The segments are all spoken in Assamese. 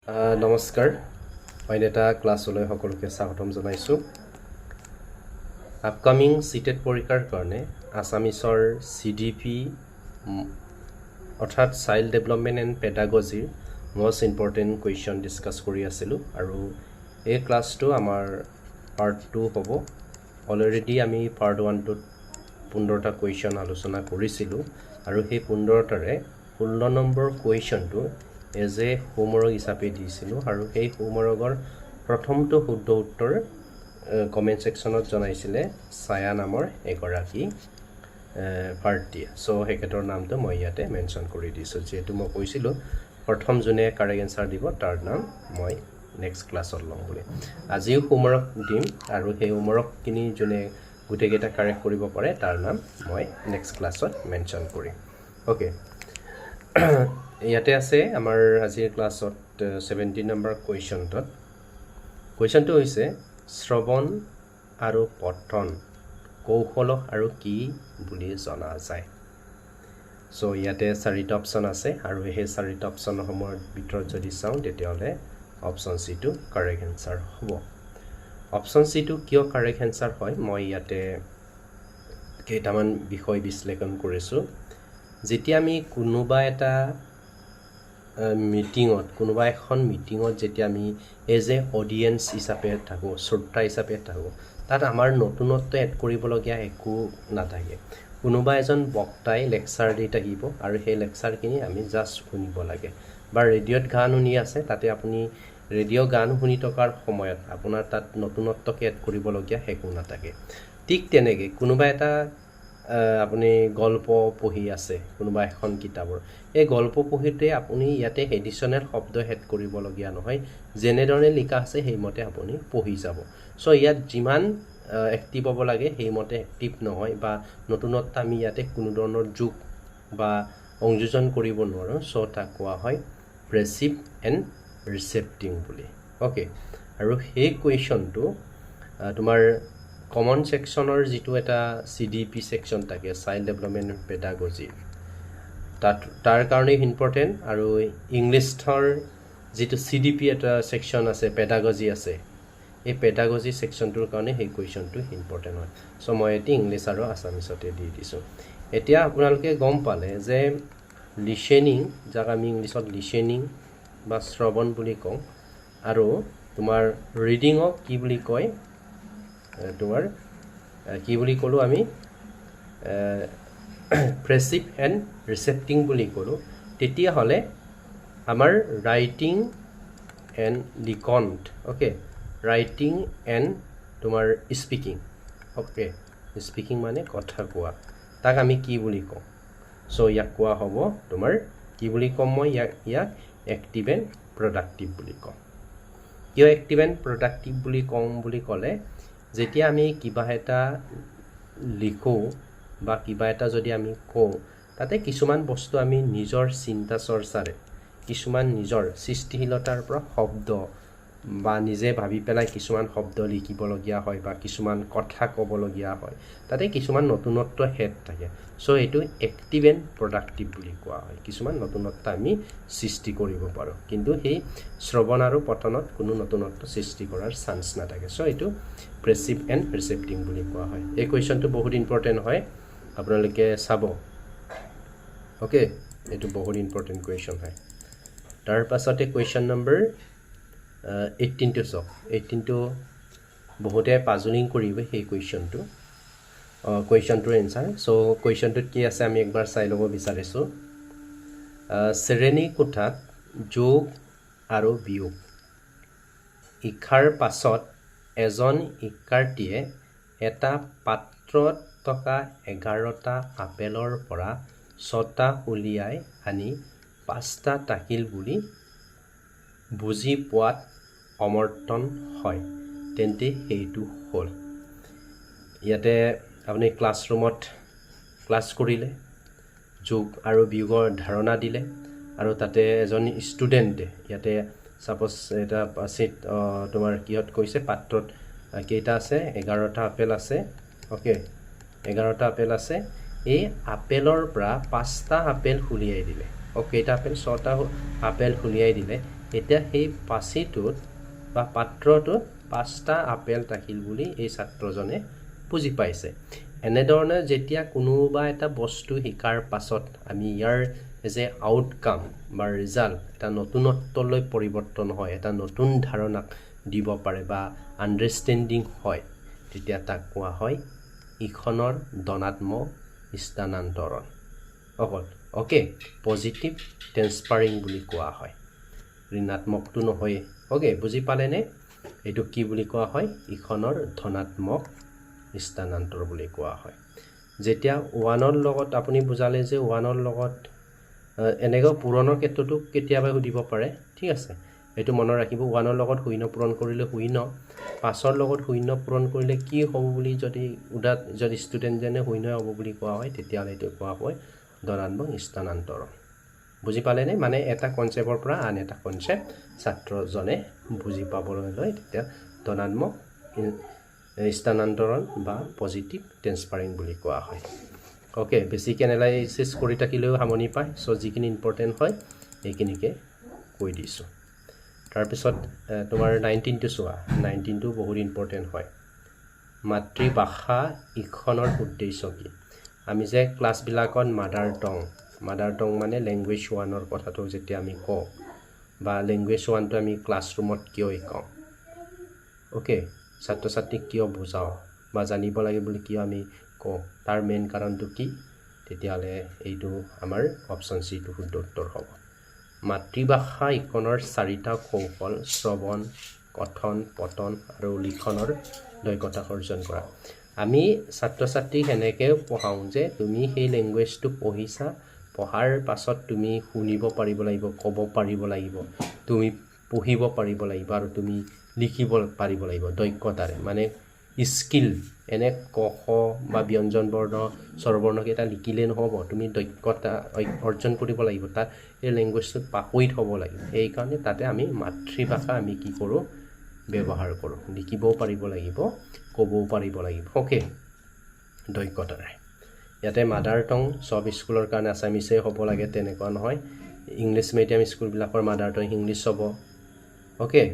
নমস্কাৰ অইন এটা ক্লাছলৈ সকলোকে স্বাগতম জনাইছোঁ আপকামিং সিটেট পৰীক্ষাৰ কাৰণে আছামিছৰ CDP অৰ্থাৎ চাইল্ড ডেভেলপমেণ্ট এণ্ড পেডাগজিৰ মষ্ট ইম্পৰ্টেণ্ট কুৱেশ্যন ডিছকাছ কৰি আছিলোঁ আৰু এই ক্লাছটো আমাৰ পাৰ্ট 2 হ'ব অলৰেডি আমি পাৰ্ট 1টোত 15টা কুৱেশ্যন আলোচনা কৰিছিলোঁ আৰু সেই 15টাৰে 16 নম্বৰ কুৱেশ্যনটো এজ এ হোমৱৰ্ক হিচাপে দিছিলোঁ আৰু সেই হোমৱৰ্কৰ প্ৰথমটো শুদ্ধ উত্তৰ কমেণ্ট ছেকশ্যনত জনাইছিলে ছায়া নামৰ এগৰাকী পাৰ্টিয়ে চ' সেইকেইটাৰ নামটো মই ইয়াতে মেনশ্যন কৰি দিছোঁ যিহেতু মই কৈছিলোঁ প্ৰথম যোনে কাৰেক্ট এনচাৰ দিব তাৰ নাম মই নেক্সট ক্লাছত ল'ম বুলি আজিও হোমৱৰ্ক দিম আৰু সেই হোমৱৰ্কখিনি যোনে গোটেইকেইটা কাৰেক্ট কৰিব পাৰে তাৰ নাম মই নেক্সট ক্লাছত মেনশ্যন কৰিম অ'কে ইয়াতে আছে আমাৰ আজিৰ ক্লাছত 17 নম্বৰ কুৱেশ্যনটো হৈছে শ্ৰৱণ আৰু পঠন কৌশল আৰু কি বুলি জনা যায় চ' ইয়াতে 4টা অপশ্যন আছে আৰু সেই 4টা অপশ্যনসমূহৰ ভিতৰত যদি চাওঁ তেতিয়াহ'লে অপশ্যন চিটো কাৰেক্ট এনচাৰ হ'ব অপশ্যন চিটো কিয় কাৰেক্ট এনচাৰ হয় মই ইয়াতে কেইটামান বিষয় বিশ্লেষণ কৰিছোঁ যেতিয়া আমি কোনোবা এটা কোনোবা এখন মিটিঙত যেতিয়া আমি এজ এ অডিয়েন্স হিচাপে থাকোঁ শ্ৰোতা হিচাপে থাকোঁ তাত আমাৰ নতুনত্ব এড কৰিবলগীয়া একো নাথাকে কোনোবা এজন বক্তাই লেকচাৰ দি থাকিব আৰু সেই লেকচাৰখিনি আমি জাষ্ট শুনিব লাগে বা ৰেডিঅ'ত গান শুনি আছে তাতে আপুনি ৰেডিঅ' গান শুনি থকাৰ সময়ত আপোনাৰ তাত নতুনত্বকে এড কৰিবলগীয়া একো নাথাকে ঠিক তেনেকৈ কোনোবা এটা আপুনি গল্প পঢ়ি আছে কোনোবা এখন কিতাপৰ এই গল্প পঢ়িতে আপুনি ইয়াতে এডিশ্যনেল শব্দ এড কৰিবলগীয়া নহয় যেনেধৰণে লিখা আছে সেইমতে আপুনি পঢ়ি যাব চ' ইয়াত যিমান এক্টিভ হ'ব লাগে সেইমতে এক্টিভ নহয় বা নতুনত্ব আমি ইয়াতে কোনো ধৰণৰ যোগ বা সংযোজন কৰিব নোৱাৰোঁ চ' তাক কোৱা হয় প্ৰেছিভ এণ্ড ৰিচেপ্টিং বুলি অ'কে আৰু সেই কুৱেশ্যনটো তোমাৰ কমন ছেকশ্যনৰ যিটো এটা CDP ছেকশ্যন থাকে চাইল্ড ডেভেলপমেণ্ট পেডাগজি তাৰ কাৰণে ইম্পৰ্টেণ্ট আৰু ইংলিছৰ যিটো CDP এটা ছেকশ্যন আছে পেডাগজি আছে এই পেডাগজি ছেকশ্যনটোৰ কাৰণে সেই কুৱেশ্যনটো ইম্পৰ্টেণ্ট হয় চ' মই এতিয়া ইংলিছ আৰু আছামিছতে দি দিছোঁ এতিয়া আপোনালোকে গম পালে যে লিচেনিং যাক আমি ইংলিছত লিচেনিং বা শ্ৰৱণ বুলি কওঁ আৰু তোমাৰ ৰিডিঙক কি বুলি কয় তোমাৰ কি বুলি ক'লোঁ আমি প্ৰেছিভ এণ্ড ৰিচেপ্টিং বুলি ক'লোঁ তেতিয়াহ'লে আমাৰ ৰাইটিং এণ্ড লিখনট অ'কে ৰাইটিং এণ্ড তোমাৰ স্পিকিং অ'কে স্পিকিং মানে কথা কোৱা তাক আমি কি বুলি কওঁ চ' ইয়াক কোৱা হ'ব তোমাৰ কি বুলি ক'ম মই ইয়াক এক্টিভ এণ্ড প্ৰডাক্টিভ বুলি কওঁ কিয় এক্টিভ এণ্ড প্ৰডাক্টিভ বুলি কওঁ বুলি ক'লে যেতিয়া আমি কিবা এটা লিখোঁ বা কিবা এটা যদি আমি কওঁ তাতে কিছুমান বস্তু আমি নিজৰ চিন্তা চৰ্চাৰে কিছুমান নিজৰ সৃষ্টিশীলতাৰ পৰা শব্দ বা নিজে ভাবি পেলাই কিছুমান শব্দ লিখিবলগীয়া হয় বা কিছুমান কথা ক'বলগীয়া হয় তাতে কিছুমান নতুনত্ব হেড থাকে চ' এইটো এক্টিভ এণ্ড প্ৰডাক্টিভ বুলি কোৱা হয় কিছুমান নতুনত্ব আমি সৃষ্টি কৰিব পাৰোঁ কিন্তু সেই শ্ৰৱণ আৰু পঠনত কোনো নতুনত্ব সৃষ্টি কৰাৰ চান্স নাথাকে চ' এইটো প্ৰেছিভ এণ্ড ৰিচেপ্টিং বুলি কোৱা হয় এই কুৱেশ্যনটো বহুত ইম্পৰ্টেণ্ট হয় আপোনালোকে চাব অ'কে এইটো বহুত ইম্পৰ্টেণ্ট কুৱেশ্যন হয় তাৰ পাছতে কুৱেশ্যন নম্বৰ 18টো চাওক 18টো বহুতে পাজলিং কৰিব সেই কুৱেশ্যনটোৰ এনচাৰ চ' কুৱেশ্যনটোত কি আছে আমি একবাৰ চাই ল'ব বিচাৰিছোঁ শ্ৰেণী কোঠাত যোগ আৰু বিয়োগ ইক্ষাৰ পাছত এজন শিক্ষাৰ্থীয়ে এটা পাত্ৰত থকা 11টা আপেলৰ পৰা 6টা উলিয়াই আনি 5টা থাকিল বুলি বুজি পোৱাত সমৰ্থন হয় তেন্তে সেইটো হ'ল ইয়াতে আপুনি ক্লাছৰুমত ক্লাছ কৰিলে যোগ আৰু বিয়োগৰ ধাৰণা দিলে আৰু তাতে এজন ষ্টুডেণ্টে ইয়াতে ছাপ'জ এটা চিট তোমাৰ কিহত কৈছে পাত্ৰত কেইটা আছে 11টা আপেল আছে অ'কে 11টা আপেল আছে এই আপেলৰ পৰা 5টা আপেল উলিয়াই দিলে কেইটা আপেল 6টা আপেল উলিয়াই দিলে এতিয়া সেই পাচিটোত বা পাত্ৰটোত 5টা আপেল থাকিল বুলি এই ছাত্ৰজনে বুজি পাইছে এনেধৰণে যেতিয়া কোনোবা এটা বস্তু শিকাৰ পাছত আমি ইয়াৰ যে আউটকাম বা ৰিজাল্ট এটা নতুনত্বলৈ পৰিৱৰ্তন হয় এটা নতুন ধাৰণাক দিব পাৰে বা আণ্ডাৰষ্টেণ্ডিং হয় তেতিয়া তাক কোৱা হয় ইখনৰ ধনাত্মক স্থানান্তৰণ অকল ওকে পজিটিভ ট্ৰেন্সফাৰিং বুলি কোৱা হয় ঋণাত্মকটো নহয় ওকে বুজি পালেনে এইটো কি বুলি কোৱা হয় ইখনৰ ধনাত্মক স্থানান্তৰ বুলি কোৱা হয় যেতিয়া 1ৰ লগত আপুনি বুজালে যে 1ৰ লগত এনেকৈ পূৰণৰ ক্ষেত্ৰতো কেতিয়াবা সুধিব পাৰে ঠিক আছে এইটো মনত ৰাখিব 1ৰ লগত শূন্য পূৰণ কৰিলে শূন্য 5ৰ লগত শূন্য পূৰণ কৰিলে কি হ'ব বুলি যদি ষ্টুডেণ্টজনে শূন্য হ'ব বুলি কোৱা হয় তেতিয়াহ'লে এইটো কোৱা হয় ধনাত্মক স্থানান্তৰণ বুজি পালেনে মানে এটা কনচেপ্টৰ পৰা আন এটা কনচেপ্ট ছাত্ৰজনে বুজি পাবলৈ লয় তেতিয়া ধনাত্মক স্থানান্তৰণ বা পজিটিভ ট্ৰেন্সফাৰিং বুলি কোৱা হয় ওকে বেছিক এনালাইচিছ কৰি থাকিলেও সামনি পায় সো যিখিনি ইম্পৰ্টেণ্ট হয় এইখিনিকে কৈ দিছোঁ তাৰপিছত তোমাৰ 19টো চোৱা 19টো বহুত ইম্পৰ্টেণ্ট হয় মাতৃভাষা ইখনৰ উদ্দেশ্য কি আমি যে ক্লাছবিলাকত মাদাৰ টং মানে লেংগুৱেজ 1ৰ কথাটো যেতিয়া আমি কওঁ বা লেংগুৱেজ 1টো আমি ক্লাছৰুমত কিয় শিকাওঁ ওকে ছাত্ৰ ছাত্ৰীক কিয় বুজাওঁ বা জানিব লাগে বুলি কিয় আমি কওঁ তাৰ মেইন কাৰণটো কি তেতিয়াহ'লে এইটো আমাৰ অপশ্যন চিটো শুদ্ধ উত্তৰ হ'ব মাতৃভাষা ইখনৰ 4টা কৌশল শ্ৰৱণ কথন পঠন আৰু লিখনৰ দক্ষতা অৰ্জন কৰা আমি ছাত্ৰ ছাত্ৰীক এনেকৈ পঢ়াওঁ যে তুমি সেই লেংগুৱেজটো পঢ়াৰ পাছত তুমি শুনিব পাৰিব লাগিব ক'ব পাৰিব লাগিব তুমি পঢ়িব পাৰিব লাগিব আৰু তুমি লিখিব পাৰিব লাগিব দক্ষতাৰে মানে স্কিল এনে ক খ বা ব্যঞ্জন বৰ্ণ স্বৰবৰ্ণকেইটা লিখিলে নহ'ব তুমি দক্ষতা অৰ্জন কৰিব লাগিব তাত এই লেংগুৱেজটোত পাকৈত হ'ব লাগিব সেইকাৰণে তাতে আমি মাতৃভাষা আমি কি কৰোঁ ব্যৱহাৰ কৰোঁ লিখিবও পাৰিব লাগিব ক'বও পাৰিব লাগিব ওকে দক্ষতাৰে ইয়াতে মাদাৰ টং সব স্কুলৰ কাৰণে আছামিছেই হ'ব লাগে তেনেকুৱা নহয় ইংলিছ মিডিয়াম স্কুলবিলাকৰ মাদাৰ টং ইংলিছ হ'ব ওকে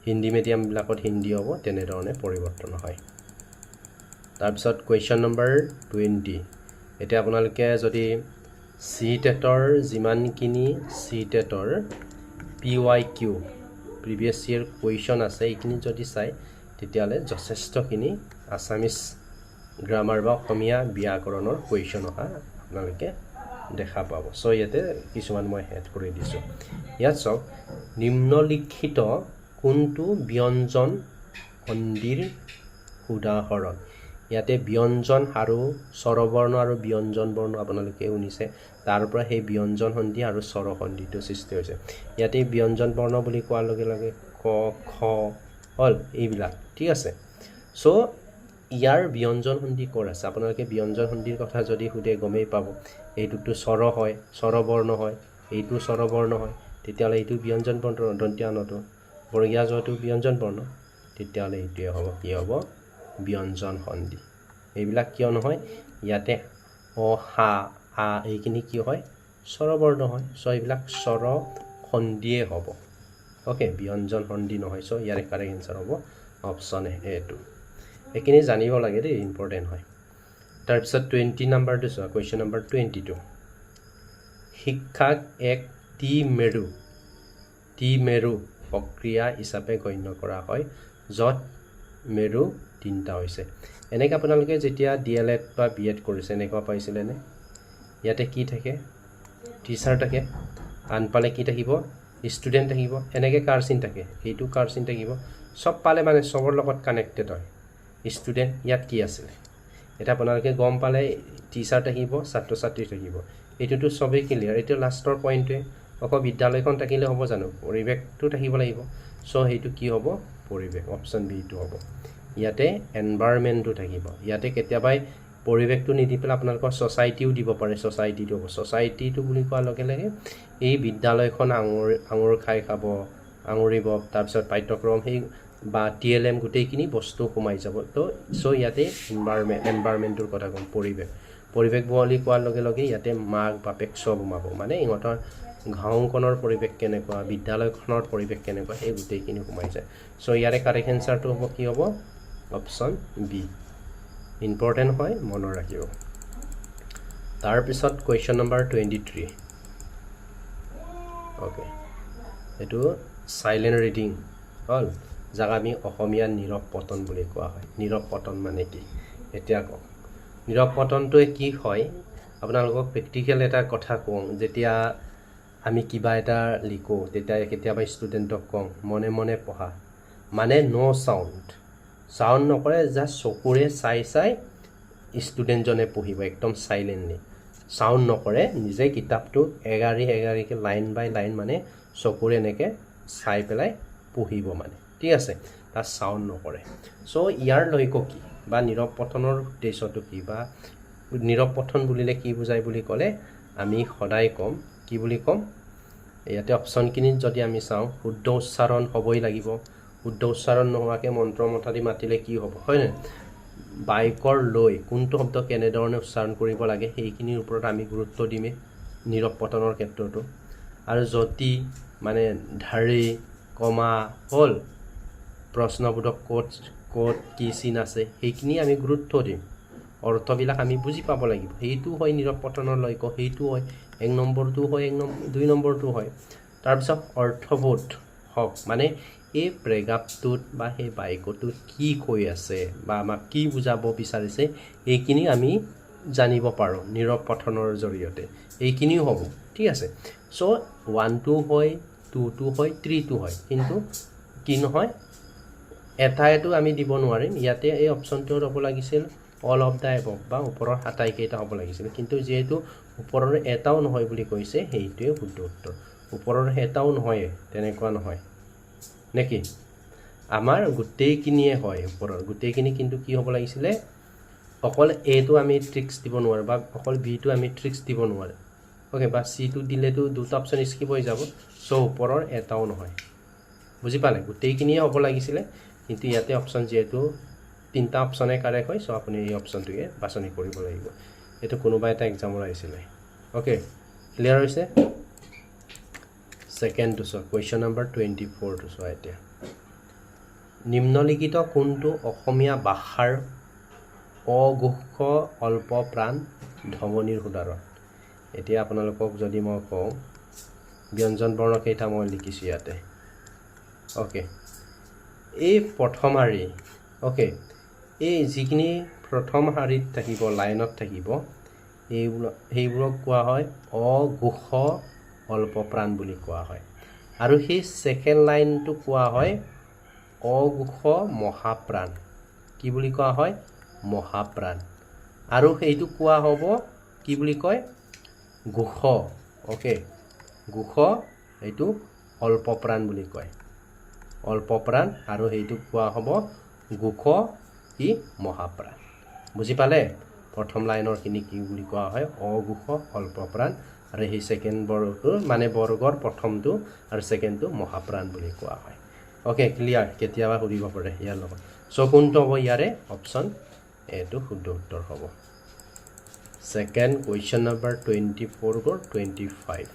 হিন্দী মিডিয়ামবিলাকত হিন্দী হ'ব তেনেধৰণে পৰিৱৰ্তন হয় তাৰপিছত কুৱেশ্যন নম্বৰ 20 এতিয়া আপোনালোকে যদি CTET-ৰ যিমানখিনি CTET-ৰ PYQ প্ৰিভিয়াছ ইয়েৰ কুৱেশ্যন আছে এইখিনি যদি চাই তেতিয়াহ'লে যথেষ্টখিনি আছামিজ গ্ৰামাৰ বা অসমীয়া ব্যাকৰণৰ কুৱেশ্যন অহা আপোনালোকে দেখা পাব সো ইয়াতে কিছুমান মই এড কৰি দিছোঁ ইয়াত চাওক নিম্নলিখিত কোনটো ব্যঞ্জন সন্ধিৰ উদাহৰণ ইয়াতে ব্যঞ্জন আৰু স্বৰবৰ্ণ আৰু ব্যঞ্জন বৰ্ণ আপোনালোকে শুনিছে তাৰ পৰা সেই ব্যঞ্জন সন্ধি আৰু স্বৰ সন্ধিটো সৃষ্টি হৈছে ইয়াতে ব্যঞ্জন বৰ্ণ বুলি কোৱাৰ লগে লগে ক খ হল এইবিলাক ঠিক আছে সো ইয়াৰ ব্যঞ্জন সন্ধি ক'ৰ আছে আপোনালোকে ব্যঞ্জন সন্ধিৰ কথা যদি সুধে গমেই পাব এইটোতো স্বৰ হয় স্বৰবৰ্ণ হয় এইটো স্বৰবৰ্ণ হয় তেতিয়াহ'লে এইটো ব্যঞ্জন বৰ্ণ দন্ত্য নটো বৰ্গীয় যটো ব্যঞ্জন বৰ্ণ তেতিয়াহ'লে এইটোৱে হ'ব কি হ'ব ব্যঞ্জন সন্ধি এইবিলাক কিয় নহয় ইয়াতে অ হা আ এইখিনি কি হয় স্বৰবৰ্ণ হয় সো এইবিলাক স্বৰ সন্ধিয়ে হ'ব ওকে ব্যঞ্জন সন্ধি নহয় সো ইয়াৰ কাৰেক্ট এনসাৰ হ'ব অপশ্যন এটো এইখিনি জানিব লাগে দেই ইম্পৰ্টেণ্ট হয় তাৰপিছত 20 নম্বৰটো চোৱা কুৱেশ্যন নম্বৰ 22 শিক্ষাক এক টি মেৰু প্ৰক্ৰিয়া হিচাপে গণ্য কৰা হয় য'ত মেৰু 3টা হৈছে এনেকৈ আপোনালোকে যেতিয়া DLED বা BEd কৰিছে এনেকুৱা পাইছিলেনে ইয়াতে কি থাকে টিচাৰ থাকে আনপালে কি থাকিব ষ্টুডেণ্ট থাকিব এনেকৈ কাৰ চিন থাকে এইটো কাৰ চিন থাকিব সব পালে মানে সবৰ লগত কানেক্টেড হয় ষ্টুডেণ্ট ইয়াত কি আছিলে এটা আপোনালোকে গম পালে টিচাৰ থাকিব ছাত্ৰ ছাত্ৰী থাকিব এইটোতো সবেই ক্লিয়াৰ এইটো লাষ্টৰ পইণ্টটোৱে অকল বিদ্যালয়খন থাকিলে হ'ব জানো পৰিৱেশটো থাকিব লাগিব সো সেইটো কি হ'ব পৰিৱেশ অপশ্যন বিটো হ'ব ইয়াতে এনভাইৰনমেণ্টটো থাকিব ইয়াতে কেতিয়াবাই পৰিৱেশটো নিদি পেলাই আপোনালোকৰ ছ'চাইটিও দিব পাৰে ছ'চাইটিটো হ'ব ছ'চাইটিটো বুলি কোৱাৰ লগে লগে এই বিদ্যালয়খন আঙুৰ খাই খাব আঙুৰিব তাৰপিছত পাঠ্যক্ৰম সেই বা TLM গোটেইখিনি বস্তু সোমাই যাব তো সো ইয়াতে এনভাইৰনমেণ্টৰ কথা ক'ম পৰিৱেশ বুলি কোৱাৰ লগে লগে ইয়াতে মাক বাপেক সব সোমাব মানে ইহঁতৰ ঘাঁওখনৰ পৰিৱেশ কেনেকুৱা, বিদ্যালয়খনৰ পৰিৱেশ কেনেকুৱা, সেই গোটেইখিনি সোমাই যায়। চ' ইয়াৰে কাৰেক্ট এনচাৰটো হ'ব কি হ'ব? Option B. ইম্পৰ্টেণ্ট হয়, মনত ৰাখিব। তাৰপিছত কুৱেশ্যন নম্বৰ 23। অ'কে, এইটো চাইলেণ্ট ৰিডিং হ'ল, যাক আমি অসমীয়াত নীৰৱ পতন বুলি কোৱা হয়। নীৰৱ পতন মানে কি এতিয়া কওঁ। নীৰৱ পতনটোৱে কি হয়, আপোনালোকক প্ৰেক্টিকেল এটা কথা কওঁ। যেতিয়া আমি কিবা এটা লিখোঁ, তেতিয়া কেতিয়াবা ষ্টুডেণ্টক কওঁ মনে মনে পঢ়া, মানে ন' চাউণ্ড নকৰে, জাষ্ট চকুৰে চাই চাই ষ্টুডেণ্টজনে পঢ়িব একদম চাইলেণ্টলি, চাউণ্ড নকৰে, নিজে কিতাপটো এগাৰিকৈ লাইন বাই লাইন মানে চকুৰে এনেকৈ চাই পেলাই পঢ়িব মানে, ঠিক আছে, তাত চাউণ্ড নকৰে। চ' ইয়াৰ লক্ষ্য কি বা নীৰৱ পঠনৰ উদ্দেশ্যটো কি, বা নীৰৱ পঠন বুলিলে কি বুজায় বুলি ক'লে আমি সদায় ক'ম, কি বুলি ক'ম, ইয়াতে অপশ্যনখিনিত যদি আমি চাওঁ, শুদ্ধ উচ্চাৰণ হ'বই লাগিব। শুদ্ধ উচ্চাৰণ নোহোৱাকৈ মন্ত্ৰ মথাদি মাতিলে কি হ'ব, হয়নে? বাইকৰ লৈ কোনটো শব্দ কেনেধৰণে উচ্চাৰণ কৰিব লাগে সেইখিনিৰ ওপৰত আমি গুৰুত্ব দিমেই নীৰৱ পঠনৰ ক্ষেত্ৰতো। আৰু যদি মানে ধাৰি কমা হ'ল, প্ৰশ্নবোধক ক'ত কি চিন আছে সেইখিনি আমি গুৰুত্ব দিম, অৰ্থবিলাক আমি বুজি পাব লাগিব। সেইটো হয় নীৰৱ পঠনৰ লক্ষ্য, সেইটো হয় 1 নম্বৰটো হয়, 2 নম্বৰটো হয়। তাৰপিছত অৰ্থবোধ হওক, মানে এই প্ৰেগাপটোত বা সেই বাক্যটোত কি কৈ আছে বা আমাক কি বুজাব বিচাৰিছে এইখিনি আমি জানিব পাৰোঁ নীৰৱ পঠনৰ জৰিয়তে। এইখিনিও হ'ব, ঠিক আছে। চ' 1টো হয়, 2টো হয়, 3টো হয়, কিন্তু কি নহয়, এটাইটো আমি দিব নোৱাৰিম। ইয়াতে এই অপশ্যনটো হ'ব লাগিছিল অল অফ দ্য এবভ বা ওপৰৰ আটাইকেইটা হ'ব লাগিছিল, কিন্তু যিহেতু ওপৰৰ এটাও নহয় বুলি কৈছে, সেইটোৱে শুদ্ধ উত্তৰ। ওপৰৰ এটাও নহয় তেনেকুৱা নহয় নেকি, আমাৰ গোটেইখিনিয়ে হয় ওপৰৰ গোটেইখিনি, কিন্তু কি হ'ব লাগিছিলে, অকল এটো আমি ট্ৰিক্স দিব নোৱাৰোঁ বা অকল বিটো আমি ট্ৰিক্স দিব নোৱাৰোঁ, অ'কে, বা চিটো দিলেতো 2টা অপশ্যন স্কিপ হৈ যাব। চ' ওপৰৰ এটাও নহয়, বুজি পালে, গোটেইখিনিয়ে হ'ব লাগিছিলে, কিন্তু ইয়াতে অপশ্যন যিহেতু 3টা অপশ্যনে কাৰেক্ট হয়, চ' আপুনি এই অপশ্যনটোকে বাছনি কৰিব লাগিব। এইটো কোনোবা এটা এক্সামৰ আহিছিলে, অ'কে, ক্লিয়াৰ হৈছে। ছেকেণ্ডটো চোৱা, কুৱেশ্যন নম্বৰ 24টো চোৱা। এতিয়া নিম্নলিখিত কোনটো অসমীয়া ভাষাৰ অঘোষ অল্প প্ৰাণ ধমনীৰ উদাহৰণ? এতিয়া আপোনালোকক যদি মই কওঁ, ব্যঞ্জন বৰ্ণ কেইটা মই লিখিছোঁ ইয়াতে, অ'কে, এই প্ৰথম শাৰী, অ'কে, এই যিখিনি প্ৰথম শাৰীত থাকিব, লাইনত থাকিব, সেইবোৰক কোৱা হয় অঘোষ অল্প প্ৰাণ বুলি কোৱা হয়। আৰু সেই ছেকেণ্ড লাইনটো কোৱা হয় অঘোষ মহাপ্ৰাণ। কি বুলি কোৱা হয়? মহাপ্ৰাণ। আৰু সেইটো কোৱা হ'ব কি বুলি কয়? ঘোষ, অ'কে, ঘোষ, এইটো অল্প প্ৰাণ বুলি কয়, অল্প প্ৰাণ, আৰু সেইটো কোৱা হ'ব ঘোষ কি মহাপ্ৰাণ। বুজি পালে? প্ৰথম লাইনৰখিনি কি বুলি কোৱা হয়? অঘোষ অল্প প্ৰাণ, আৰু সেই ছেকেণ্ড বৰ্গটো মানে বৰ্গৰ প্ৰথমটো আৰু ছেকেণ্ডটো মহাপ্ৰাণ বুলি কোৱা হয়। Okay, clear? কেতিয়াবা সুধিব পাৰে ইয়াৰ লগত। চ' কোনটো হ'ব ইয়াৰে? অপশ্যন এটো শুদ্ধ উত্তৰ হ'ব। ছেকেণ্ড কুৱেশ্যন নম্বৰ 24 গ'ল, 25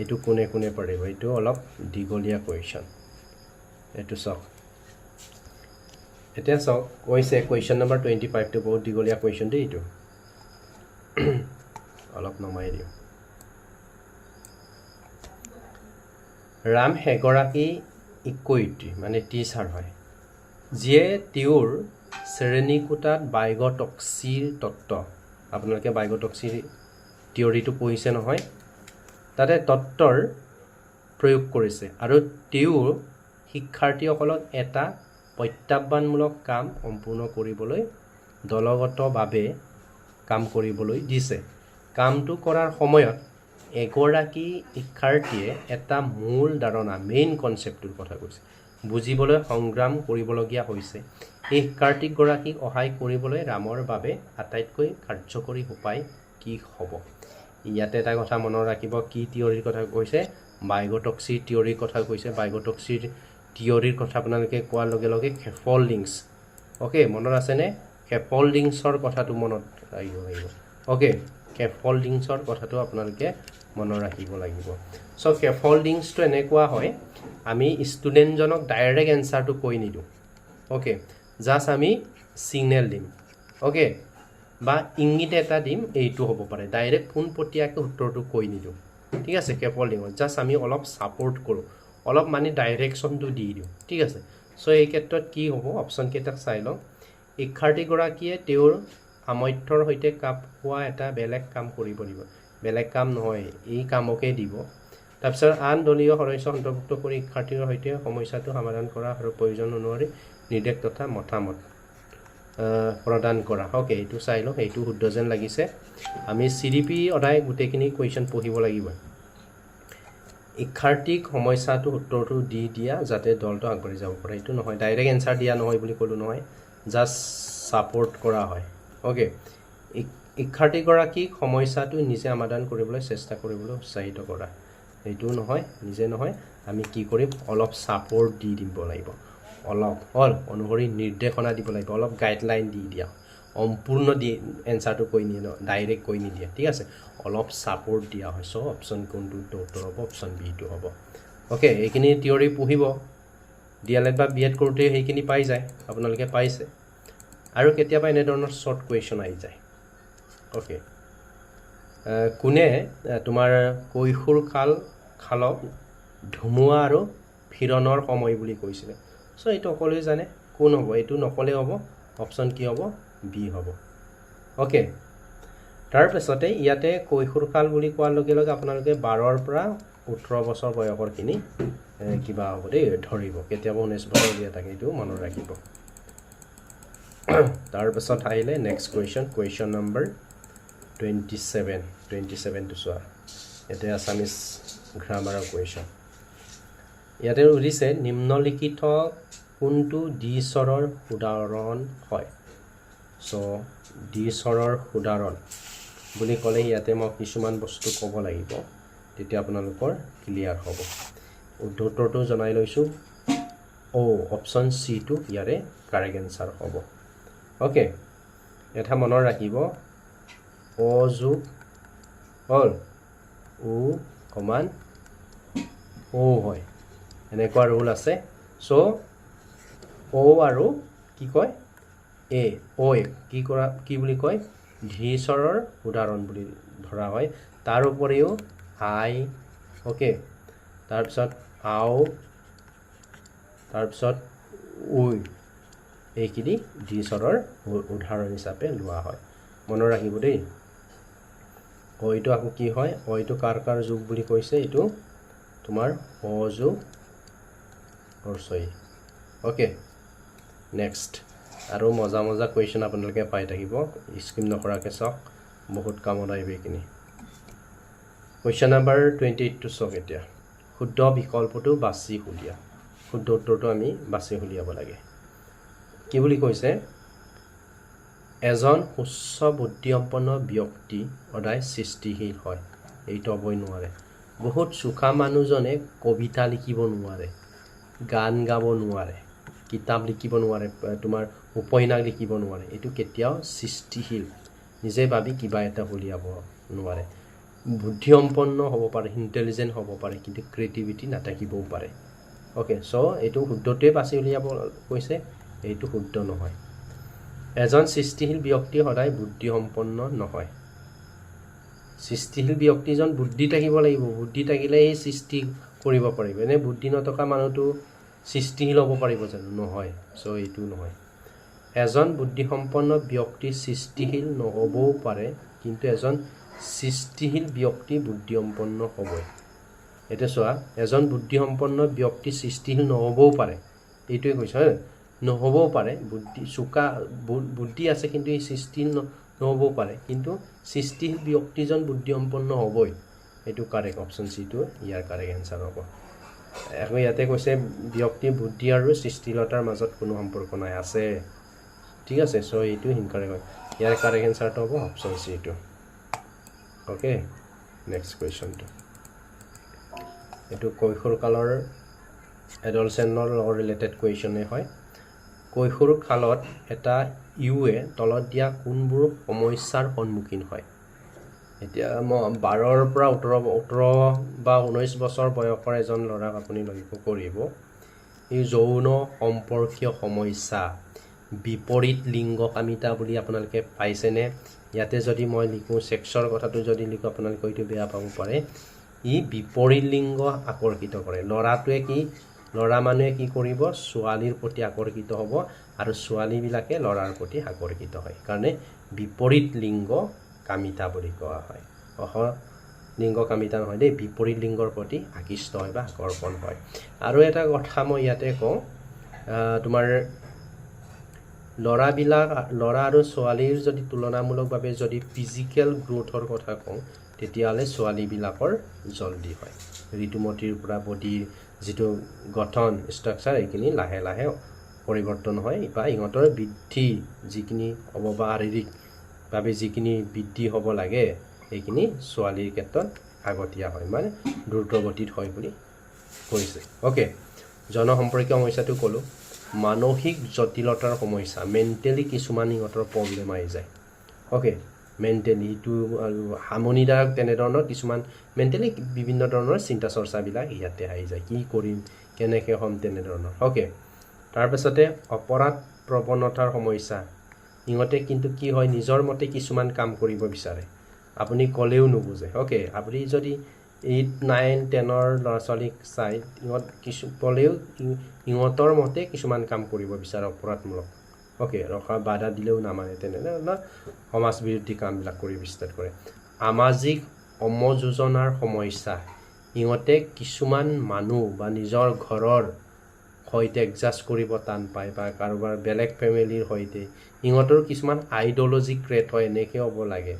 এইটো কোনে কোনে পাৰিব? এইটো অলপ দীঘলীয়া কুৱেশ্যন, এইটো চাওক। এতিয়া চাওক, কৈছে কুৱেশ্যন নম্বৰ 25টো বহুত দীঘলীয়া কুৱেশ্যন দেই, এইটো অলপ নমাই দিওঁ। ৰাম এগৰাকী শিক্ষয়িত্ৰী মানে টিচাৰ হয়, যিয়ে তেওঁৰ শ্ৰেণীকোঠাত বাইগটক্সিৰ তত্ত্ব, আপোনালোকে বাইগটক্সিৰ থিয়ৰিটো পঢ়িছে নহয়, তাতে তত্ত্বৰ প্ৰয়োগ কৰিছে, আৰু তেওঁ শিক্ষাৰ্থীসকলক এটা প্ৰত্যাহ্বানমূলক কাম সম্পূৰ্ণ কৰিবলৈ দলগতভাৱে কাম কৰিবলৈ দিছে। কামটো কৰাৰ সময়ত এগৰাকী শিক্ষাৰ্থীয়ে এটা মূল ধাৰণা, মেইন কনচেপ্টটোৰ কথা কৈছে, বুজিবলৈ সংগ্ৰাম কৰিবলগীয়া হৈছে। এই শিক্ষাৰ্থীগৰাকীক সহায় কৰিবলৈ ৰামৰ বাবে আটাইতকৈ কাৰ্যকৰী উপায় কি হ'ব? ইয়াতে এটা কথা মনত ৰাখিব, কি থিয়ৰিৰ কথা কৈছে? বাইগটক্সিৰ থিয়ৰিৰ কথা কৈছে। বাইগটক্সিৰ থিয়ৰিৰ কথা আপোনালোকে কোৱাৰ লগে লগে স্কেফল্ডিংছ, অ'কে, মনত আছেনে? স্কেফল্ডিংছৰ কথাটো মনত ৰাখিব লাগিব, অ'কে, স্কেফল্ডিংছৰ কথাটো আপোনালোকে মনত ৰাখিব লাগিব সো স্কেফল্ডিংছটো এনেকুৱা হয় আমি ষ্টুডেণ্টজনক ডাইৰেক্ট এনসাৰটো কৈ নিদিওঁ ওকে জাস্ট আমি সিগনেল দিম ওকে বা ইংগিত এটা দিম এইটো হ'ব পাৰে ডাইৰেক্ট পোনপটীয়াকৈ উত্তৰটো কৈ নিদিওঁ ঠিক আছে স্কেফল্ডিঙত জাস্ট আমি অলপ সাপোৰ্ট কৰোঁ অলপ মানে ডাইৰেকশ্যনটো দি দিওঁ ঠিক আছে সো এই ক্ষেত্ৰত কি হ'ব অপশ্যন কেইটাক চাই লওঁ শিক্ষাৰ্থীগৰাকীয়ে তেওঁৰ সামৰ্থ্যৰ সৈতে কাপ খোৱা এটা বেলেগ কাম কৰিব দিব বেলেগ কাম নহয় এই কামকে দিব তাৰপিছত আন দলীয় সদস্য অন্তৰ্ভুক্ত কৰি শিক্ষাৰ্থীৰ সৈতে সমস্যাটো সমাধান কৰা আৰু প্ৰয়োজন অনুসৰি নিৰ্দেশ তথা মতামত প্ৰদান কৰা ওকে এইটো চাই লওঁ এইটো শুদ্ধ যেন লাগিছে আমি চিডিপি অধাই গোটেইখিনি কুৱেশ্যন পঢ়িব লাগিব শিক্ষাৰ্থীক সমস্যাটো উত্তৰটো দি দিয়া যাতে দলটো আগবাঢ়ি যাব পাৰে এইটো নহয় ডাইৰেক্ট এনসাৰ দিয়া নহয় বুলি ক'লো নহয় জাস্ট সাপোৰ্ট কৰা হয় ওকে শিক্ষাৰ্থীগৰাকীক সমস্যাটো নিজে সমাধান কৰিবলৈ চেষ্টা কৰিবলৈ উৎসাহিত কৰা এইটো নহয় নিজে নহয় আমি কি কৰিম অলপ সাপোৰ্ট দি দিব লাগিব অলপ অনুসৰি নিৰ্দেশনা দিব লাগিব অলপ গাইডলাইন দি দিয়া সম্পূৰ্ণ দি এনসাৰটো কৈ নিয়ে ডাইৰেক্ট কৈ নিদিয়ে ঠিক আছে অলপ সাপোৰ্ট দিয়া হয় সো অপশ্যন কোনটো উত্তৰ হ'ব অপশ্যন বি টো হ'ব ওকে এইখিনি থিয়ৰি পঢ়িব ডিএলএড বা বিএড কৰোঁতে সেইখিনি পাই যায় আপোনালোকে পাইছে আৰু কেতিয়াবা এনেধৰণৰ শৰ্ট কুৱেশ্যন আহি যায় ওকে কোনে তোমাৰ কৈশোৰ খালক ধুমুহা আৰু ফিৰণৰ সময় বুলি কৈছিলে সো এইটো সকলোৱে জানে কোন হ'ব এইটো নকলে হ'ব অপশ্যন কি হ'ব বি হ'ব ওকে তাৰপিছতে ইয়াতে কৈশোৰ কাল বুলি কোৱাৰ লগে লগে আপোনালোকে 12ৰ পৰা 18 বছৰ বয়সৰখিনি কিবা হ'ব দেই ধৰিব কেতিয়াবা 19 বছৰ দিয়া থাকে এইটো মনত ৰাখিব তাৰপিছত আহিলে নেক্সট কুৱেশ্যন নম্বৰ 27 টো চোৱা এতে আছামিজ গ্ৰামাৰৰ কুৱেশ্যন ইয়াতে উৰিছে নিম্নলিখিত কোনটো দ্বি স্বৰৰ উদাহৰণ হয় সো দ্বি স্বৰৰ উদাহৰণ বুলি ক'লে ইয়াতে মই কিছুমান বস্তু ক'ব লাগিব তেতিয়া আপোনালোকৰ ক্লিয়াৰ হ'ব উত্তৰটো জনাই লৈছোঁ অপশ্যন চি টো ইয়াৰে কাৰেক্ট এনসাৰ হ'ব ওকে এটা মনত ৰাখিব অ যোগ ও কমান ও হয় এনেকুৱা ৰুল আছে সো ও আৰু কি কয় কি বুলি কয় ধীস্বৰৰ উদাহৰণ বুলি ধৰা হয় তাৰ উপৰিও আই ওকে তাৰপিছত আও তাৰপিছত উই এইখিনি ধীস্বৰৰ উদাহৰণ হিচাপে লোৱা হয় মনত ৰাখিব দেই এইটো আকৌ কি হয় এইটো কাৰ যোগ বুলি কৈছে এইটো তোমাৰ অযোগ অৰ্চই ওকে নেক্সট আৰু মজা কুৱেশ্যন আপোনালোকে পাই থাকিব স্কিম নকৰাকৈ চাওক বহুত কামত আহিব এইখিনি কুৱেশ্যন নম্বৰ 28 টো চাওক এতিয়া শুদ্ধ বিকল্পটো বাছি উলিয়া শুদ্ধ উত্তৰটো আমি বাছি উলিয়াব লাগে কি বুলি কৈছে এজন উচ্চ বুদ্ধিসম্পন্ন ব্যক্তি সদায় সৃষ্টিশীল হয় এইটো হ'বই নোৱাৰে বহুত চোকা মানুহজনে কবিতা লিখিব নোৱাৰে গান গাব নোৱাৰে কিতাপ লিখিব নোৱাৰে তোমাৰ উপন্যাস লিখিব নোৱাৰে এইটো কেতিয়াও সৃষ্টিশীল নিজে ভাবি কিবা এটা উলিয়াব নোৱাৰে বুদ্ধিসম্পন্ন হ'ব পাৰে ইণ্টেলিজেন্ট হ'ব পাৰে কিন্তু ক্ৰিয়েটিভিটি নাথাকিবও পাৰে ওকে সো এইটো শুদ্ধটোৱে বাছি উলিয়াব কৈছে এইটো শুদ্ধ নহয় এজন সৃষ্টিশীল ব্যক্তি সদায় বুদ্ধিসম্পন্ন নহয় সৃষ্টিশীল ব্যক্তিজন বুদ্ধি থাকিব লাগিব বুদ্ধি থাকিলেই সৃষ্টি কৰিব পাৰিব এনে বুদ্ধি নথকা মানুহটো সৃষ্টিশীল হ'ব পাৰিব জানো নহয় সো এইটো নহয় এজন বুদ্ধিসম্পন্ন ব্যক্তি সৃষ্টিশীল নহবও পাৰে কিন্তু এজন সৃষ্টিশীল ব্যক্তি বুদ্ধিসম্পন্ন হ'বই এটা চোৱা এজন বুদ্ধিসম্পন্ন ব্যক্তি সৃষ্টিশীল নহবও পাৰে এইটোৱে কৈছে হয় নহবও পাৰে বুদ্ধি আছে কিন্তু এই সৃষ্টিশীল নহবও পাৰে কিন্তু সৃষ্টিশীল ব্যক্তিজন বুদ্ধিসম্পন্ন হ'বই এইটো কাৰেক্ট অপশ্যন চি টো ইয়াৰ কাৰেক্ট এনসাৰ হ'ব আকৌ ইয়াতে কৈছে ব্যক্তি বুদ্ধি আৰু সৃষ্টিশীলতাৰ মাজত কোনো সম্পৰ্ক নাই আছে ঠিক আছে সো এইটো ইনকাৰেক্ট হয় ইয়াৰ কাৰেক্ট এনসাৰটো হ'ব অপশ্যন চি টো ওকে নেক্সট কুৱেশ্যনটো এইটো কৈশোৰ কালৰ এডলচেনৰ লগত ৰিলেটেড কুৱেশ্যনে হয় কৈশোৰ কালত এটা ইউৱে তলত দিয়া কোনবোৰ সমস্যাৰ সন্মুখীন হয় এতিয়া মই 12ৰ পৰা 18 বা 19 বছৰ বয়সৰ এজন ল'ৰাক আপুনি লক্ষ্য কৰিব এই যৌন সম্পৰ্কীয় সমস্যা বিপৰীত লিংগকামিতা বুলি আপোনালোকে পাইছেনে ইয়াতে যদি মই লিখোঁ সেক্সৰ কথাটো যদি লিখোঁ আপোনালোকে এইটো বেয়া পাব পাৰে ই বিপৰীত লিংগ আকৰ্ষিত কৰে ল'ৰাটোৱে কি ল'ৰা মানুহে কি কৰিব ছোৱালীৰ প্ৰতি আকৰ্ষিত হ'ব আৰু ছোৱালীবিলাকে ল'ৰাৰ প্ৰতি আকৰ্ষিত হয় কাৰণে বিপৰীত লিংগ কামিতা বুলি কোৱা হয় লিংগ কামিতা নহয় দেই বিপৰীত লিংগৰ প্ৰতি আকৃষ্ট হয় বা আকৰ্ষণ হয় আৰু এটা কথা মই ইয়াতে কওঁ তোমাৰ ল'ৰা আৰু ছোৱালীৰ যদি তুলনামূলকভাৱে যদি ফিজিকেল গ্ৰোথৰ কথা কওঁ তেতিয়াহ'লে ছোৱালীবিলাকৰ জলদি হয় ঋতুমতীৰ পৰা বডিৰ যিটো গঠন ষ্ট্ৰাকচাৰ এইখিনি লাহে লাহে পৰিৱৰ্তন হয় বা ইহঁতৰ বৃদ্ধি যিখিনি হ'ব বা শাৰীৰিকভাৱে যিখিনি বৃদ্ধি হ'ব লাগে এইখিনি ছোৱালীৰ ক্ষেত্ৰত আগতীয়া হয় মানে দ্ৰুতগতিত হয় বুলি কৈছে অ'কে জনসম্পৰ্কীয় সমস্যাটো ক'লোঁ মানসিক জটিলতাৰ সমস্যা মেণ্টেলি কিছুমান ইহঁতৰ প্ৰব্লেম আহি যায় অ'কে মেণ্টেলি ইটো আৰু হামনিদায়ক তেনেধৰণৰ কিছুমান মেণ্টেলি বিভিন্ন ধৰণৰ চিন্তা চৰ্চাবিলাক ইয়াতে আহি যায় কি কৰিম কেনেকৈ হ'ম তেনেধৰণৰ অ'কে তাৰপাছতে অপৰাধ প্ৰৱণতাৰ সমস্যা ইহঁতে কিন্তু কি হয় নিজৰ মতে কিছুমান কাম কৰিব বিচাৰে আপুনি ক'লেও নুবুজে অ'কে আপুনি যদি 8, 9, 10ৰ ল'ৰা ছোৱালীক চাই ক'লেও ইহঁতৰ মতে কিছুমান কাম কৰিব বিচাৰে অপৰাধমূলক অ'কে ৰখা বাধা দিলেও নামানে তেনেধৰণৰ সমাজ বিৰোধী কামবিলাক কৰিব ষ্টাৰ্ট কৰে সামাজিক সমযোজনাৰ সমস্যা ইহঁতে কিছুমান মানুহ বা নিজৰ ঘৰৰ সৈতে এডজাষ্ট কৰিব টান পায় বা কাৰোবাৰ বেলেগ ফেমিলিৰ সৈতে ইহঁতৰ কিছুমান আইডিঅ'লজি ক্ৰিয়েট হয় এনেকৈ হ'ব লাগে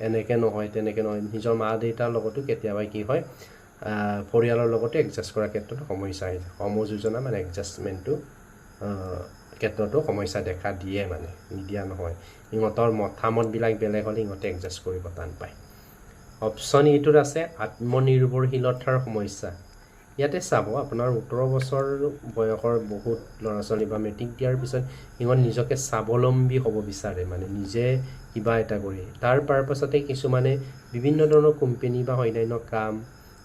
এনেকৈ নহয় তেনেকৈ নহয় নিজৰ মা দেউতাৰ লগতো কেতিয়াবা কি হয় পৰিয়ালৰ লগতো এডজাষ্ট কৰাৰ ক্ষেত্ৰত সমস্যা আহি যায় সমযোজনা মানে এডজাষ্টমেণ্টটো ক্ষেত্ৰতো সমস্যা দেখা দিয়ে মানে নিদিয়া নহয় ইহঁতৰ মতামতবিলাক বেলেগ হ'লে ইহঁতে এডজাষ্ট কৰিব টান পায় অপশ্যন এইটোত আছে আত্মনিৰ্ভৰশীলতাৰ সমস্যা ইয়াতে চাব আপোনাৰ 18 বছৰ বয়সৰ বহুত ল'ৰা ছোৱালী বা মেট্ৰিক দিয়াৰ পিছত ইহঁত নিজকে স্বাৱলম্বী হ'ব বিচাৰে মানে নিজে কিবা এটা কৰি তাৰ পাছতে কিছুমানে বিভিন্ন ধৰণৰ কোম্পানী বা অন্যান্য কাম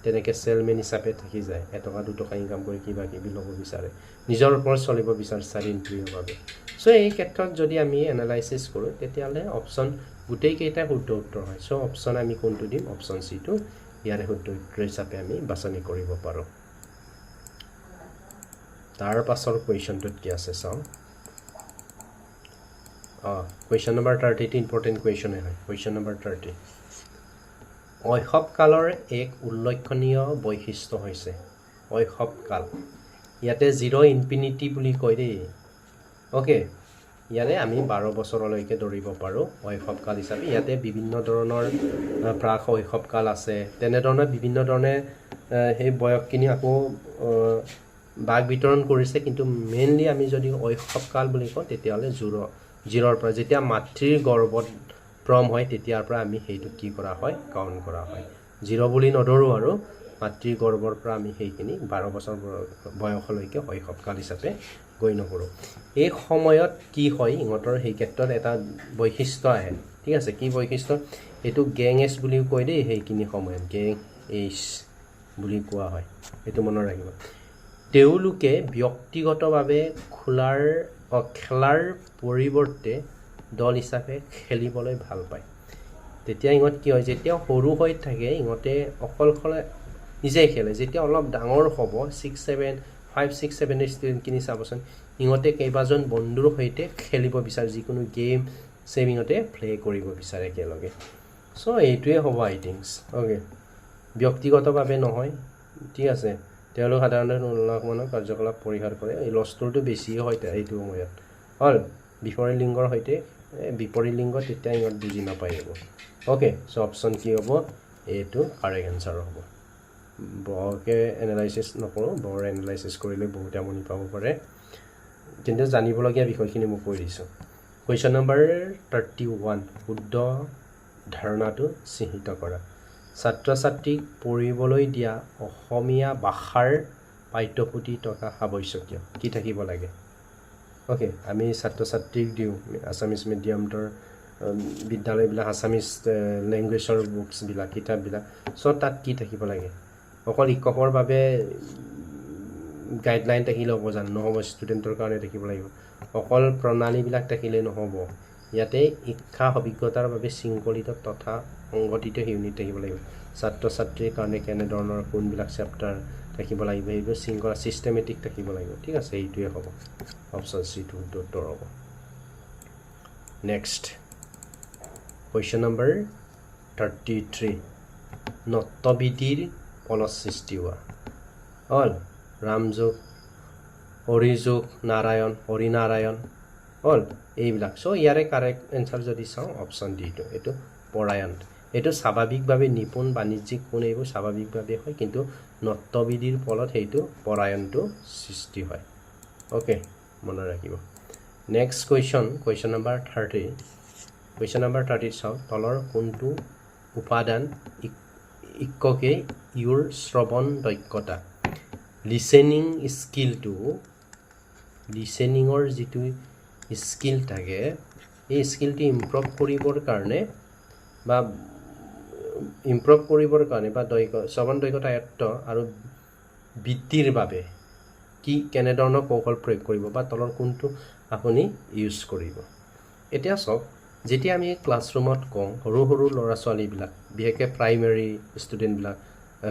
তেনেকৈ চেলমেন হিচাপে থাকি যায় এটকা দুটকা ইনকাম কৰি কিবা কিবি ল'ব বিচাৰে নিজৰ ওপৰত চলিব বিচাৰে স্বাধীনপ্ৰিয়ভাৱে চ' এই ক্ষেত্ৰত যদি আমি এনালাইচিছ কৰোঁ তেতিয়াহ'লে অপশ্যন গোটেইকেইটা শুদ্ধ উত্তৰ হয় চ' অপশ্যন আমি কোনটো দিম অপশ্যন চিটো ইয়াৰে শুদ্ধ উত্তৰ হিচাপে আমি বাছনি কৰিব পাৰোঁ তাৰ পাছৰ কুৱেশ্যনটোত কি আছে চাওঁ কুৱেশ্যন নম্বৰ 30 ইম্পৰ্টেণ্ট কুৱেশ্যনে হয় কুৱেশ্যন নম্বৰ 30 শৈশৱকালৰ এক উল্লেখনীয় বৈশিষ্ট্য হৈছে শৈশৱকাল ইয়াতে 0 ইনফিনিটি বুলি কয় দেই অ'কে ইয়াৰে আমি 12 বছৰলৈকে ধৰিব পাৰোঁ শৈশৱকাল হিচাপে ইয়াতে বিভিন্ন ধৰণৰ প্ৰাক শৈশৱকাল আছে তেনেধৰণৰ বিভিন্ন ধৰণে সেই বয়সখিনি আকৌ ভাগ বিতৰণ কৰিছে কিন্তু মেইনলি আমি যদি শৈশৱকাল বুলি কওঁ তেতিয়াহ'লে 0ৰ পৰা যেতিয়া মাতৃৰ গৰ্ভত প্ৰম হয় তেতিয়াৰ পৰা আমি সেইটো কি কৰা হয় কাউণ্ট কৰা হয় 0 বুলি নধৰোঁ আৰু মাতৃৰ গৰ্ভৰ পৰা আমি সেইখিনি 12 বছৰ বয়সলৈকে শৈশৱকাল হিচাপে গণ্য কৰোঁ এই সময়ত কি হয় ইহঁতৰ সেই ক্ষেত্ৰত এটা বৈশিষ্ট্য আহে ঠিক আছে কি বৈশিষ্ট্য এইটো গেং এজ বুলিও কয় দেই সেইখিনি সময়ত গেং এজ বুলি কোৱা হয় এইটো মনত ৰাখিব তেওঁলোকে ব্যক্তিগতভাৱে খেলাৰ পৰিৱৰ্তে দল হিচাপে খেলিবলৈ ভাল পায় তেতিয়া ইহঁত কি হয় যেতিয়া সৰু হৈ থাকে ইহঁতে অকলশৰে নিজেই খেলে যেতিয়া অলপ ডাঙৰ হ'ব 5, 6, 7 ষ্টুডেণ্টখিনি চাবচোন ইহঁতে কেইবাজন বন্ধুৰ সৈতে খেলিব বিচাৰে যিকোনো গেম ইহঁতে প্লে কৰিব বিচাৰে একেলগে চ' এইটোৱে হ'ব আই থিংকছ অ'কে ব্যক্তিগতভাৱে নহয় ঠিক আছে তেওঁলোক সাধাৰণতে উন্নয়নমূলক কাৰ্যকলাপ পৰিহাৰ কৰে এই লছটোৰটো বেছিয়ে হয় এইটো সময়ত হ'ল বিপৰীত লিংগৰ সৈতে বিপৰীত লিংগ তেতিয়া ইহঁত বুজি নাপায় হ'ব অ'কে চ' অপশ্যন কি হ'ব এইটো কাৰেক্ট এনচাৰ হ'ব বৰকৈ এনালাইচিছ নকৰোঁ বৰ এনালাইচিছ কৰিলে বহুত আমনি পাব পাৰে কিন্তু জানিবলগীয়া বিষয়খিনি মই কৈ দিছোঁ কুৱেশ্যন নম্বৰ 31 শুদ্ধ ধাৰণাটো চিহ্নিত কৰা ছাত্ৰ ছাত্ৰীক পঢ়িবলৈ দিয়া অসমীয়া ভাষাৰ পাঠ্যপুথি থকা আৱশ্যকীয় কি থাকিব লাগে অ'কে আমি ছাত্ৰ ছাত্ৰীক দিওঁ আছামিজ মিডিয়ামৰ বিদ্যালয়বিলাক আছামিজ লেংগুৱেজৰ বুকছবিলাক কিতাপবিলাক চ' তাত কি থাকিব লাগে অকল শিক্ষকৰ বাবে গাইডলাইন থাকিলে হ'ব জানো নহ'ব ষ্টুডেণ্টৰ কাৰণে থাকিব লাগিব অকল প্ৰণালীবিলাক থাকিলে নহ'ব ইয়াতে শিক্ষা অভিজ্ঞতাৰ বাবে শৃংখলিত তথা সংগঠিত ইউনিট থাকিব লাগিব ছাত্ৰ ছাত্ৰীৰ কাৰণে কেনেধৰণৰ কোনবিলাক চেপ্টাৰ থাকিব লাগিব এইবোৰ শৃংখলা ছিষ্টেমেটিক থাকিব লাগিব ঠিক আছে এইটোৱে হ'ব অপশ্যন চিটো উত্তৰ হ'ব নেক্সট কুৱেশ্যন নম্বৰ 33 নত্যবিধিৰ ফলত সৃষ্টি হোৱা হ'ল ৰামযোগ হৰিযোগ নাৰায়ণ হৰিনাৰায়ণ হ'ল এইবিলাক চ' ইয়াৰে কাৰেক্ট এনচাৰ যদি চাওঁ অপশ্যন ডিটো এইটো পৰায়ণ এইটো স্বাভাৱিকভাৱে নিপুণ বাণিজ্যিক কোন এইবোৰ স্বাভাৱিকভাৱে হয় কিন্তু নত্যবিধিৰ ফলত সেইটো পৰায়ণটো সৃষ্টি হয় অ'কে মনত ৰাখিব next question number 30 question number 30 চাওঁ তলৰ কোনটো উপাদান শিক্ষকে ইউৰ শ্ৰৱণ দক্ষতা লিসেনিং স্কিলটো লিসেনিঙৰ যিটো স্কিল থাকে এই স্কিলটো ইম্প্ৰুভ কৰিবৰ কাৰণে বা শ্ৰৱণ দক্ষতা আয়ত্ত আৰু বৃদ্ধিৰ বাবে কি কেনেধৰণৰ কৌশল প্ৰয়োগ কৰিব বা তলৰ কোনটো আপুনি ইউজ কৰিব এতিয়া চাওক যেতিয়া আমি ক্লাছৰুমত কওঁ সৰু ল'ৰা ছোৱালীবিলাক বিশেষকৈ প্ৰাইমেৰী ষ্টুডেণ্টবিলাক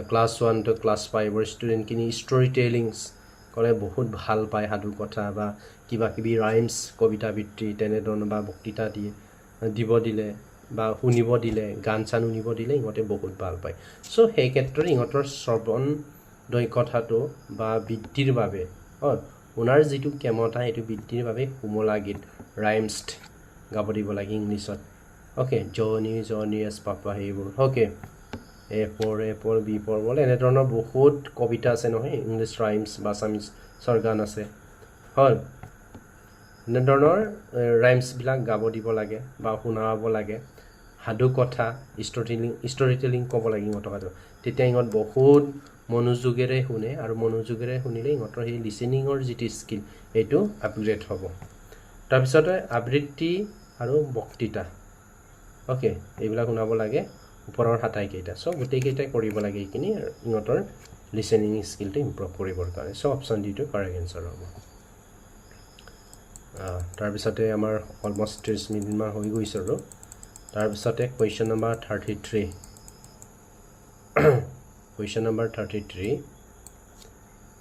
ক্লাছ 1 to ক্লাছ 5ৰ ষ্টুডেণ্টখিনি ষ্টৰী টেলিংছ কৰে বহুত ভাল পায় সাধু কথা বা কিবা কিবি ৰাইমছ কবিতা আবৃত্তি তেনেধৰণৰ বা বক্তৃতা দিব দিলে বা শুনিব দিলে গান চান শুনিব দিলে ইহঁতে বহুত ভাল পায় চ' সেই ক্ষেত্ৰত ইহঁতৰ শ্ৰৱণ দক্ষতাটো বা বৃদ্ধিৰ বাবে শুনাৰ যিটো ক্ষমতা সেইটো বৃদ্ধিৰ বাবে শুমলা গীত ৰাইমছ গাব দিব লাগে ইংলিছত অ'কে জনি এছ পাপা সেইবোৰ okay A for B for ball এনেধৰণৰ বহুত কবিতা আছে নহয় ইংলিছ ৰাইমছ বা আছামিজৰ গান আছে হ'ল এনেধৰণৰ ৰাইমছবিলাক গাব দিব লাগে বা শুনাব লাগে সাধু কথা ষ্টৰী টেলিং ক'ব লাগে ইহঁতক তেতিয়া ইহঁত বহুত মনোযোগেৰে শুনে আৰু মনোযোগেৰে শুনিলে ইহঁতৰ সেই লিচেনিঙৰ যিটো স্কিল এইটো আপগ্ৰেড হ'ব তাৰপিছতে আবৃত্তি আৰু বক্তৃতা অ'কে এইবিলাক শুনাব লাগে ওপৰৰ হাতাইকেইটা চ' গোটেইকেইটাই কৰিব লাগে এইখিনি ইহঁতৰ লিচেনিং স্কিলটো ইম্প্ৰুভ কৰিবৰ কাৰণে চ' অপশ্যন ডিটো কাৰেক্ট এনচাৰ হ'ব তাৰপিছতে আমাৰ অলমষ্ট 30 মিনিটমান হৈ গৈছে আৰু তাৰপিছতে কুৱেশ্যন নম্বৰ 33 কুৱেশ্যন নম্বৰ 33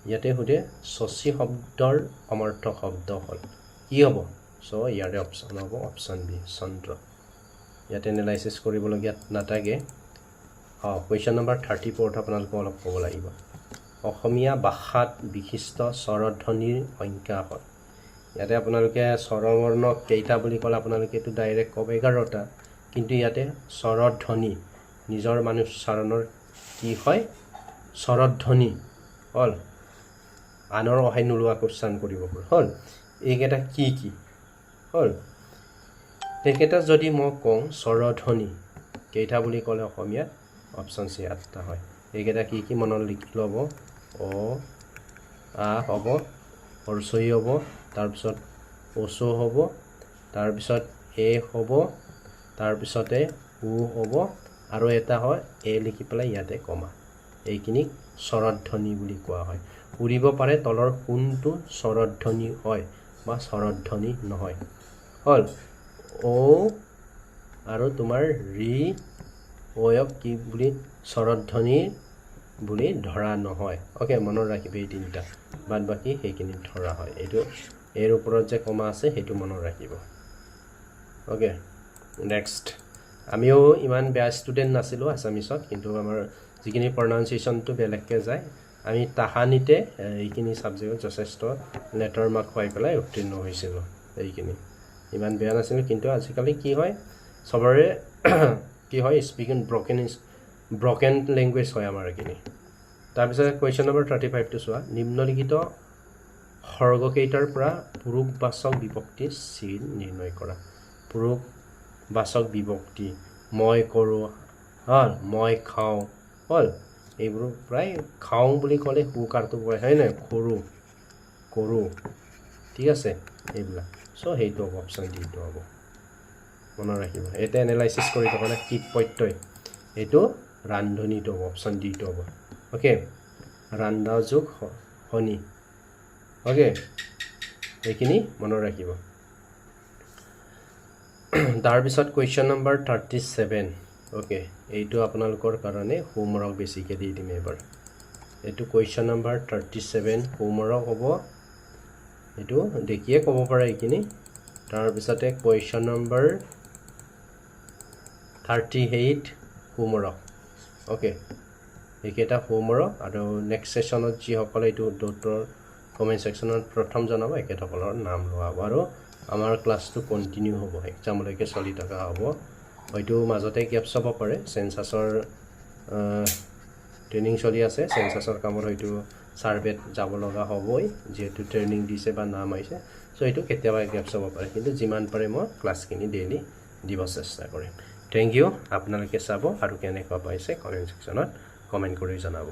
ইয়াতে সোধে শশী শব্দৰ সমাৰ্থক শব্দ হ'ল কি হ'ব চ' ইয়াৰে অপশ্যন হ'ব অপশ্যন বি চন্দ্ৰ ইয়াতে এনালাইচিছ কৰিবলগীয়া নাথাকে কুৱেশ্যন নম্বৰ 34 আপোনালোকে অলপ ক'ব লাগিব অসমীয়া ভাষাত বিশিষ্ট স্বৰধ্বনিৰ সংখ্যা হ'ল ইয়াতে আপোনালোকে স্বৰবৰ্ণ কেইটা বুলি ক'লে আপোনালোকে এইটো ডাইৰেক্ট ক'ব 11টা কিন্তু ইয়াতে স্বৰধ্বনি নিজৰ মানুচ্চাৰণৰ কি হয় স্বৰধ্বনি হ'ল আনৰ অহাই নোলোৱাকৈ উচ্চাৰণ কৰিব পাৰে হ'ল এইকেইটা কি হ'ল এইকেইটা যদি মই কওঁ স্বৰধ্বনি কেইটা বুলি ক'লে অসমীয়াত অপশ্যন চি 8টা হয় এইকেইটা কি মনত লিখি ল'ব অ আ হ'ব হৰচৈ হ'ব তাৰপিছত ওচো হ'ব তাৰপিছত এ হ'ব তাৰপিছতে উ হ'ব আৰু এটা হয় এ লিখি পেলাই ইয়াতে কমা এইখিনিক স্বৰধ্বনি বুলি কোৱা হয় উৰিব পাৰে তলৰ কোনটো স্বৰধ্বনি হয় বা স্বৰধ্বনি নহয় হ'ল ও আৰু তোমাৰ ৰি অয়ক কি বুলি স্বৰধ্বনি বুলি ধৰা নহয় অ'কে মনত ৰাখিব এই তিনিটা বাদ বাকী সেইখিনি ধৰা হয় এইটো এৰ ওপৰত যে কমা আছে সেইটো মনত ৰাখিব অ'কে নেক্সট আমিও ইমান বেয়া ষ্টুডেণ্ট নাছিলোঁ আছামিছত কিন্তু আমাৰ যিখিনি প্ৰনাউন্সিয়েশ্যনটো বেলেগকৈ যায় আমি তাহানিতে এইখিনি ছাবজেক্টত যথেষ্ট লেটাৰ মাৰ্ক খুৱাই পেলাই উত্তীৰ্ণ হৈছিলোঁ এইখিনি ইমান বেয়া নাছিলোঁ কিন্তু আজিকালি কি হয় চবৰে কি হয় স্পিকিং ব্ৰকেন লেংগুৱেজ হয় আমাৰ এইখিনি তাৰপিছত কুৱেশ্যন নম্বৰ 35টো চোৱা নিম্নলিখিত সৰ্গকেইটাৰ পৰা পুৰুষবাচক বিভক্তি চিন নিৰ্ণয় কৰা পুৰুষবাচক বিভক্তি মই কৰোঁ হ'ল মই খাওঁ হ'ল এইবোৰ প্ৰায় খাওঁ বুলি ক'লে সুকাৰটো পৰে হয় নাই কৰোঁ ঠিক আছে এইবিলাক চ' সেইটো হ'ব অপশ্যন ডিটো হ'ব মনত ৰাখিব এটা এনালাইসিস কৰি থকা কীট প্ৰত্যয় এইটো ৰান্ধনীটো অপশন ডি টো হ'ব ওকে ৰান্ধা যোগ হনি ওকে এইখিনি মনত ৰাখিব তাৰ পিছত কোৱেশ্চন নম্বৰ 37 ওকে এইটো আপোনালোকৰ কাৰণে হোমৱৰ্ক বেছিকৈ দি দিম এবাৰ এইটো কোৱেশ্চন নম্বৰ 37 হোমৱৰ্ক হ'ব এইটো দেখিয়ে ক'ব পাৰে এইখিনি তাৰ পিছতে কোৱেশ্চন নম্বৰ 38 হোমৱৰ্ক ওকে এইকেইটা হোমৱৰ্ক আৰু নেক্সট সেশনত যিসকলে এইটো ডটৰ কমেন্ট সেকশনত প্ৰথম জনাব একেসকলৰ নাম লোৱাব আৰু আমাৰ ক্লাসটো কন্টিনিউ হ'ব এক্সামলৈকে চলি থকা হ'ব হয়তো মাজতে গ্যাপছ হ'ব পাৰে সেন্সাসৰ ট্ৰেনিং চলি আছে সেন্সাসৰ কামত হয়তো সাৰ্ভেত যাব লগা হ'বই যেহেতু ট্ৰেনিং দিছে বা নাম আহিছে সো এইটো কেতিয়াবা গ্যাপছ হ'ব পাৰে কিন্তু যিমান পাৰে মই ক্লাসখিনি ডেইলি দিব চেষ্টা কৰিম থ্যাংক ইউ আপোনালোকে চাব আৰু কেনেকুৱা পাইছে কমেন্ট সেকশনত কমেন্ট কৰি জনাব